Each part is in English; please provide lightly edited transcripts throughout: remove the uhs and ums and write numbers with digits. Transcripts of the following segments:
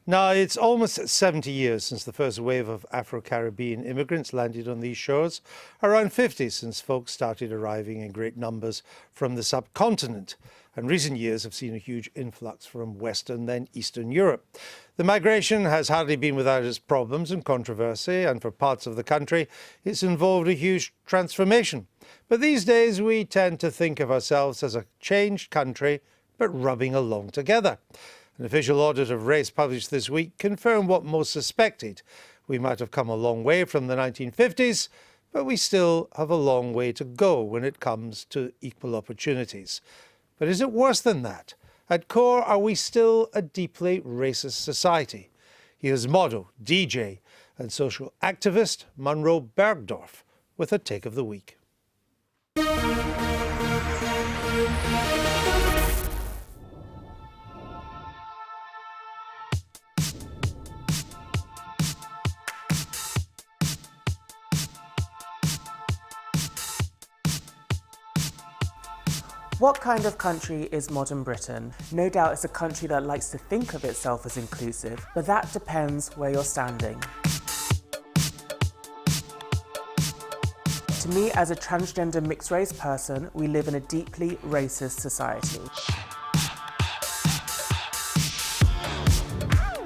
Now, it's almost 70 years since the first wave of Afro-Caribbean immigrants landed on these shores, around 50 since folks started arriving in great numbers from the subcontinent, and recent years have seen a huge influx from Western, then Eastern Europe. The migration has hardly been without its problems and controversy, and for parts of the country, it's involved a huge transformation. But these days, we tend to think of ourselves as a changed country, but rubbing along together. An official audit of race published this week confirmed what most suspected. We might have come a long way from the 1950s, but we still have a long way to go when it comes to equal opportunities. But is it worse than that? At core, are we still a deeply racist society? Here's model, DJ and social activist Munroe Bergdorf with a take of the week. What kind of country is modern Britain? No doubt it's a country that likes to think of itself as inclusive, but that depends where you're standing. To me, as a transgender mixed-race person, we live in a deeply racist society.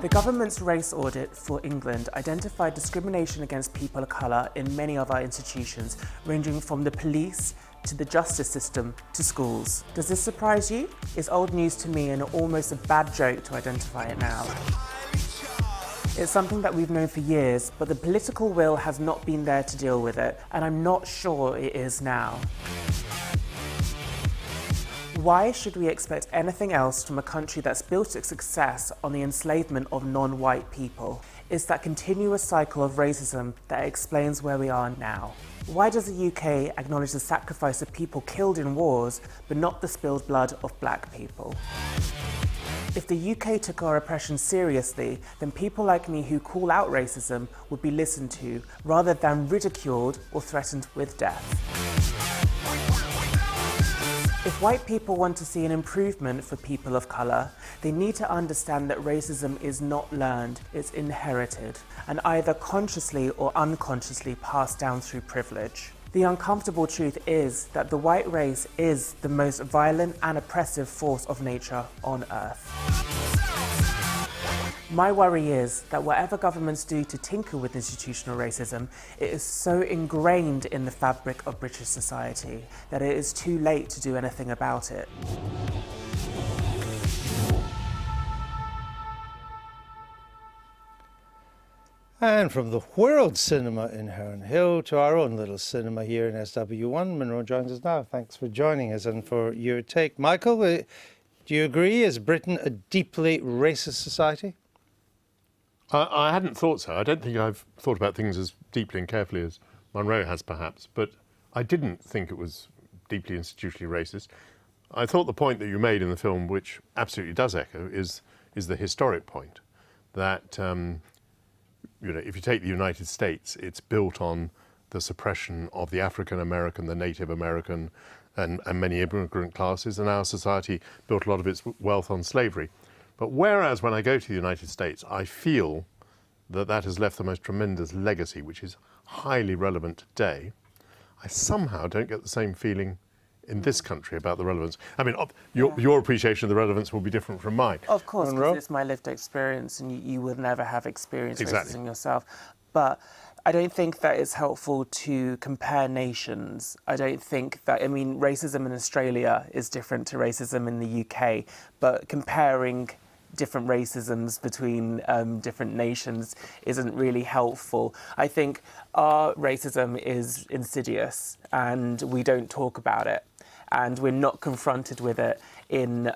The government's race audit for England identified discrimination against people of colour in many of our institutions, ranging from the police to the justice system to schools. Does this surprise you? It's old news to me and almost a bad joke to identify it now. It's something that we've known for years, but the political will has not been there to deal with it, and I'm not sure it is now. Why should we expect anything else from a country that's built its success on the enslavement of non-white people? It's that continuous cycle of racism that explains where we are now. Why does the UK acknowledge the sacrifice of people killed in wars, but not the spilled blood of black people? If the UK took our oppression seriously, then people like me who call out racism would be listened to, rather than ridiculed or threatened with death. If white people want to see an improvement for people of colour, they need to understand that racism is not learned, it's inherited, and either consciously or unconsciously passed down through privilege. The uncomfortable truth is that the white race is the most violent and oppressive force of nature on Earth. My worry is that whatever governments do to tinker with institutional racism, it is so ingrained in the fabric of British society that it is too late to do anything about it. And from the world cinema in Herne Hill to our own little cinema here in SW1, Munroe joins us now. Thanks for joining us and for your take. Michael, do you agree? Is Britain a deeply racist society? I hadn't thought so. I don't think I've thought about things as deeply and carefully as Munroe has, perhaps, but I didn't think it was deeply institutionally racist. I thought the point that you made in the film, which absolutely does echo, is the historic point that if you take the United States, it's built on the suppression of the African American, the Native American, and many immigrant classes, and our society built a lot of its wealth on slavery. But whereas when I go to the United States, I feel that that has left the most tremendous legacy, which is highly relevant today, I somehow don't get the same feeling in this country about the relevance. I mean, your appreciation of the relevance will be different from mine. Of course, because it's my lived experience and you will never have experienced racism yourself. But I don't think that it's helpful to compare nations. I don't think that, racism in Australia is different to racism in the UK, but comparing different racisms between different nations isn't really helpful. I think our racism is insidious and we don't talk about it, and we're not confronted with it in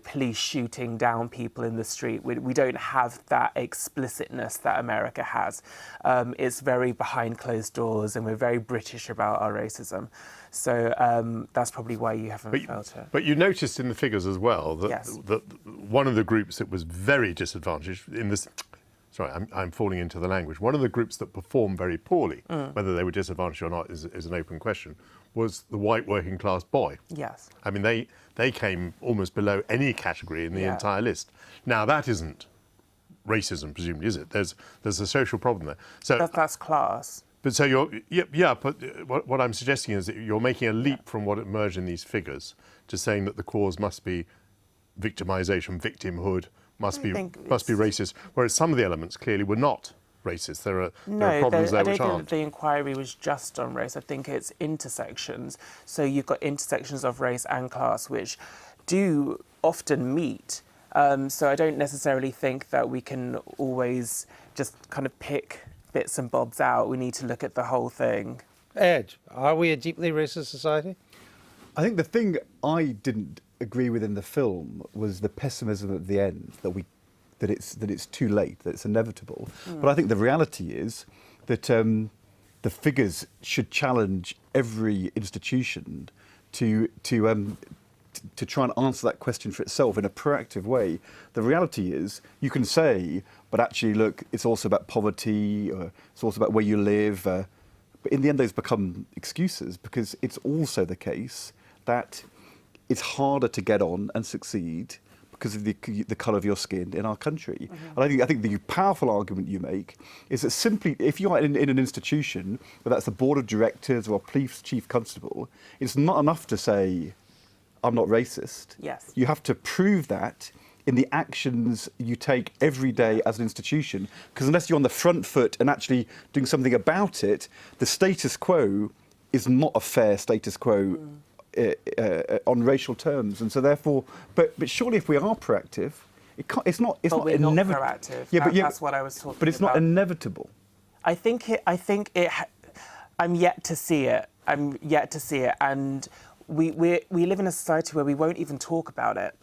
police shooting down people in the street. We don't have that explicitness that America has. It's very behind closed doors, and we're very British about our racism. So that's probably why you haven't felt it. But you noticed in the figures as well that, yes, that one of the groups that was very disadvantaged in this... Sorry, I'm falling into the language. One of the groups that performed very poorly, whether they were disadvantaged or not is an open question, was the white working class boy. Yes. I mean, they came almost below any category in the entire list. Now, that isn't racism, presumably, is it? There's a social problem there. So That's class. But so but what I'm suggesting is that you're making a leap from what emerged in these figures to saying that the cause must be victimization, victimhood, must be racist, whereas some of the elements clearly were not racist. There are problems there which aren't. I don't think the inquiry was just on race. I think it's intersections. So you've got intersections of race and class, which do often meet. So I don't necessarily think that we can always just kind of pick bits and bobs out. We need to look at the whole thing. Ed, are we a deeply racist society? I think the thing I didn't agree with in the film was the pessimism at the end, that it's too late, that it's inevitable. But I think the reality is that the figures should challenge every institution to try and answer that question for itself in a proactive way. The reality is, you can say, but actually, look, it's also about poverty, it's also about where you live. But in the end, those become excuses, because it's also the case that it's harder to get on and succeed because of the colour of your skin in our country. And I think the powerful argument you make is that simply, if you are in an institution, whether that's the board of directors or a police chief constable, it's not enough to say, I'm not racist. Yes. You have to prove that in the actions you take every day as an institution, because unless you're on the front foot and actually doing something about it, the status quo is not a fair status quo on racial terms. And so therefore, but surely if we are proactive, it's not we're not proactive. Yeah, that's what I was talking about. But it's not inevitable. I think it. I'm yet to see it. And we live in a society where we won't even talk about it.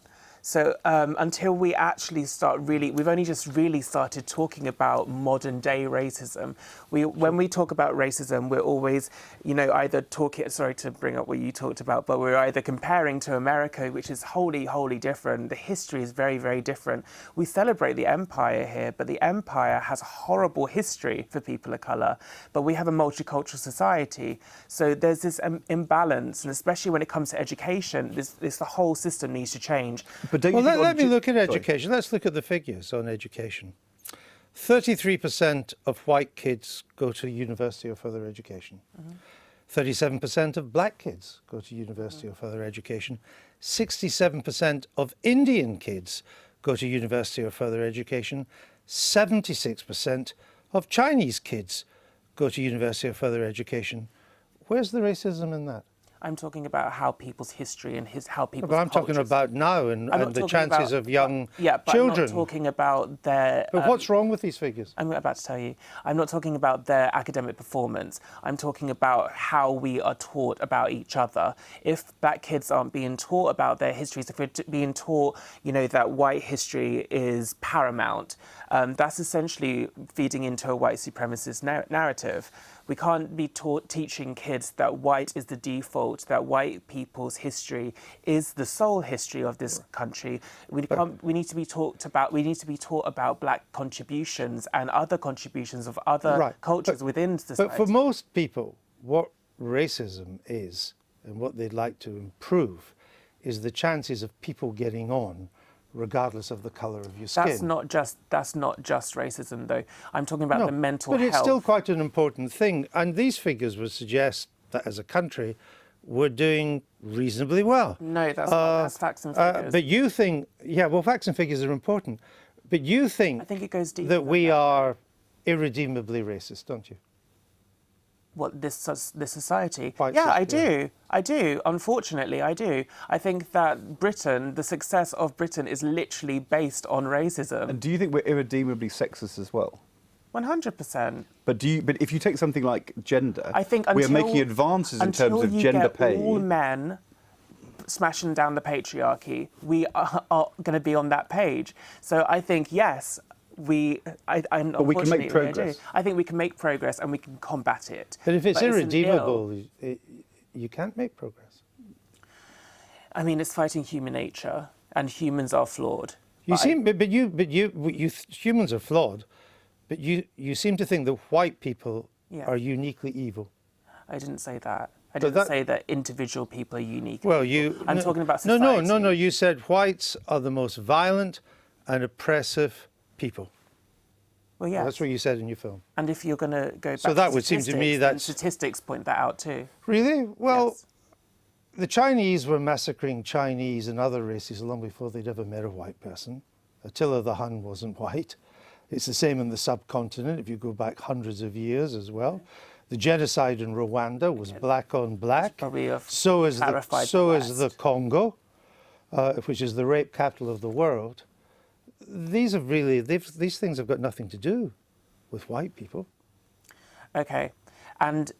So until we actually we've only just really started talking about modern day racism. When we talk about racism, we're always, either talking, sorry to bring up what you talked about, but we're either comparing to America, which is wholly, wholly different. The history is very, very different. We celebrate the empire here, but the empire has a horrible history for people of colour. But we have a multicultural society. So there's this imbalance, and especially when it comes to education, the whole system needs to change. But let me look at education. Let's look at the figures on education. 33% of white kids go to university or further education. 37% of black kids go to university or further education. 67% of Indian kids go to university or further education. 76% of Chinese kids go to university or further education. Where's the racism in that? I'm talking about how people's history and how people's But I'm talking about now and the chances of young but children. I'm not talking about their... But what's wrong with these figures? I'm about to tell you. I'm not talking about their academic performance. I'm talking about how we are taught about each other. If black kids aren't being taught about their histories, if we're being taught, that white history is paramount, that's essentially feeding into a white supremacist narrative. We can't be teaching kids that white is the default, that white people's history is the sole history of this country. We need to be taught about black contributions and other contributions of other cultures within society. But for most people, what racism is and what they'd like to improve is the chances of people getting on regardless of the colour of your skin. That's not just racism, though. I'm talking about the mental health. But it's still quite an important thing. And these figures would suggest that as a country, we're doing reasonably well. No, that's facts and figures. But you think, facts and figures are important. But you think, I think it goes deeper that we are irredeemably racist, don't you? What, this society? Quite I do. Unfortunately, I do. I think that the success of Britain is literally based on racism. And do you think we're irredeemably sexist as well? 100%. But if you take something like gender, I think we are making advances in terms of gender pay. All men smashing down the patriarchy, we are going to be on that page. So I think, yes, but we can make progress. I think we can make progress and we can combat it. But if it's irredeemable, you can't make progress. I mean, it's fighting human nature, and humans are flawed. Humans are flawed, but you seem to think that white people are uniquely evil. I didn't say that. I didn't say that individual people are unique. Well, I'm talking about society. No. You said whites are the most violent and oppressive people. Well, yes. That's what you said in your film. And if you're going to go back So that to would seem to me statistics, then that's- statistics point that out too. Really? Well, Yes. the Chinese were massacring Chinese and other races long before they'd ever met a white person. Attila the Hun wasn't white. It's the same in the subcontinent if you go back hundreds of years as well. The genocide in Rwanda was black on black. Probably have So is clarified the West. Congo, which is the rape capital of the world. These things have got nothing to do with white people. Okay. And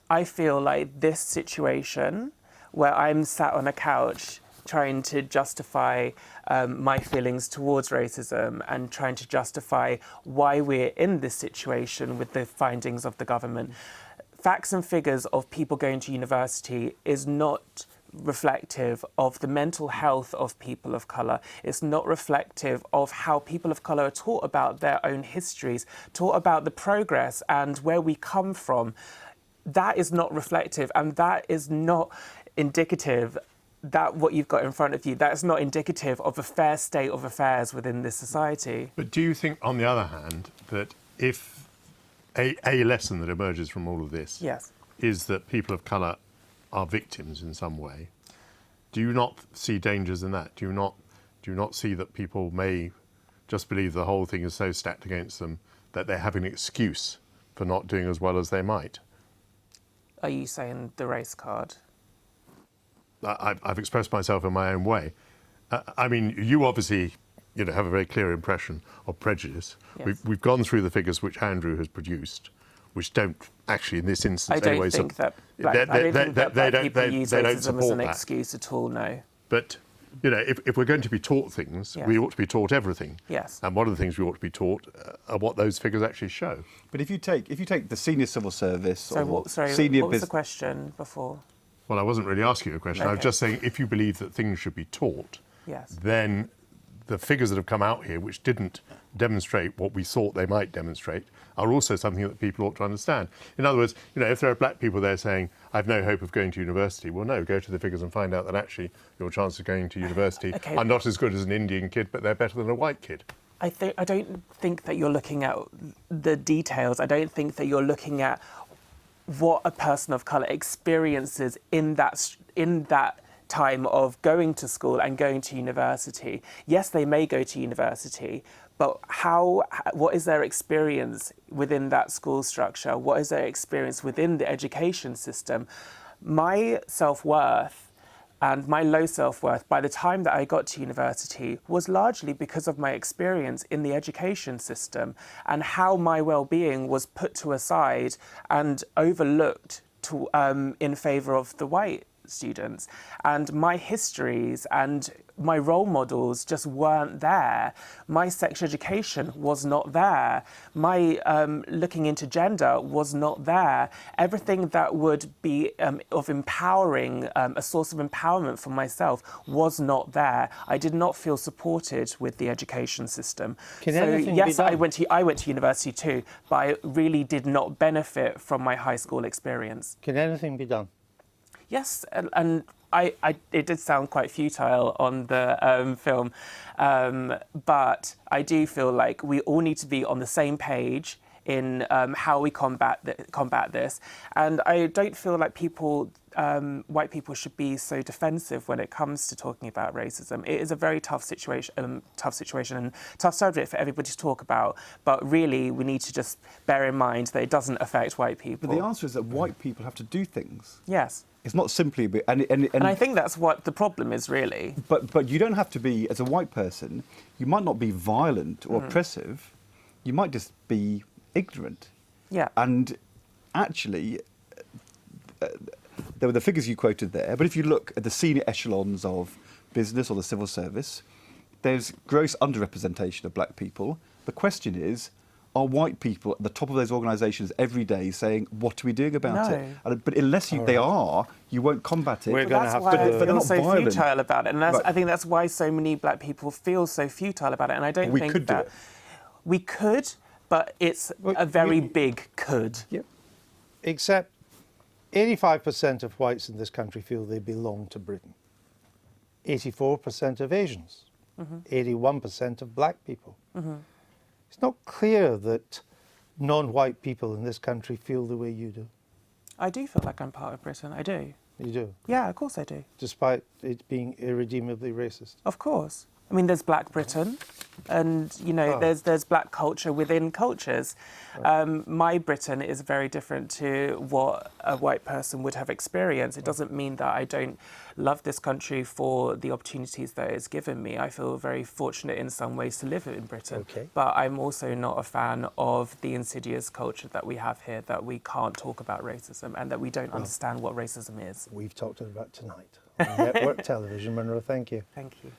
I feel like this situation where I'm sat on a couch trying to justify my feelings towards racism and trying to justify why we're in this situation with the findings of the government. Facts and figures of people going to university is not reflective of the mental health of people of colour. It's not reflective of how people of colour are taught about their own histories, taught about the progress and where we come from. That is not reflective, and that is not indicative that what you've got in front of you, that is not indicative of a fair state of affairs within this society. But do you think, on the other hand, that if a lesson that emerges from all of this Yes. is that people of colour are victims in some way, do you not see dangers in that? Do you not see that people may just believe the whole thing is so stacked against them that they have an excuse for not doing as well as they might? Are you saying the race card? I've expressed myself in my own way. I mean, you obviously, have a very clear impression of prejudice. Yes. We've gone through the figures which Andrew has produced, which don't actually, in this instance, I don't anyway, think that black people use they don't racism as support an that. excuse at all, no. But if we're going to be taught things, Yes. we ought to be taught everything. Yes. And one of the things we ought to be taught are what those figures actually show. But if you take the senior civil service So or what, sorry, senior what was the business, question before? Well, I wasn't really asking you a question. I was Okay. just saying, if you believe that things should be taught, Yes. then the figures that have come out here, which didn't demonstrate what we thought they might demonstrate, are also something that people ought to understand. In other words, if there are black people there saying, I've no hope of going to university, well, no, go to the figures and find out that actually your chances of going to university Okay. are not as good as an Indian kid, but they're better than a white kid. I don't think that you're looking at the details. I don't think that you're looking at what a person of colour experiences in that time of going to school and going to university. Yes, they may go to university, but what is their experience within that school structure? What is their experience within the education system? My self-worth and my low self-worth by the time that I got to university was largely because of my experience in the education system and how my well-being was put to a side and overlooked in favour of the white students. And my histories and my role models just weren't there. My sex education was not there. My looking into gender was not there. Everything that would be of empowering, a source of empowerment for myself was not there. I did not feel supported with the education system. Can so anything be yes, done? I went to university too, but I really did not benefit from my high school experience. Can anything be done? Yes, and it did sound quite futile on the film, but I do feel like we all need to be on the same page in how we combat this. And I don't feel like white people should be so defensive when it comes to talking about racism. It is a very tough situation and tough subject for everybody to talk about. But really, we need to just bear in mind that it doesn't affect white people. but the answer is that white people have to do things. Yes. It's not simply, And I think that's what the problem is, really. But you don't have to be, as a white person, you might not be violent or oppressive. You might just be ignorant. Yeah. And actually, there were the figures you quoted there, but if you look at the senior echelons of business or the civil service, there's gross underrepresentation of black people. The question is, are white people at the top of those organisations every day saying, what are we doing about it? But unless they are, you won't combat it. We're going to have why to... I but they're feel not so violent. futile about it. And Right. I think that's why so many black people feel so futile about it. And I don't We think could do that... it. We could, but it's a very big could. Yep. Except 85% of whites in this country feel they belong to Britain. 84% of Asians. 81% of black people. it's not clear that non-white people in this country feel the way you do. I do feel like I'm part of Britain. I do. You do, Yeah, of course I do. despite it being irredeemably racist. Of course. I mean, there's Black Britain, and you know, there's Black culture within cultures. My Britain is very different to what a white person would have experienced. It doesn't mean that I don't love this country for the opportunities that it's given me. I feel very fortunate in some ways to live in Britain. Okay. But I'm also not a fan of the insidious culture that we have here, that we can't talk about racism and that we don't understand what racism is. We've talked about tonight on network television. Munroe, thank you. Thank you.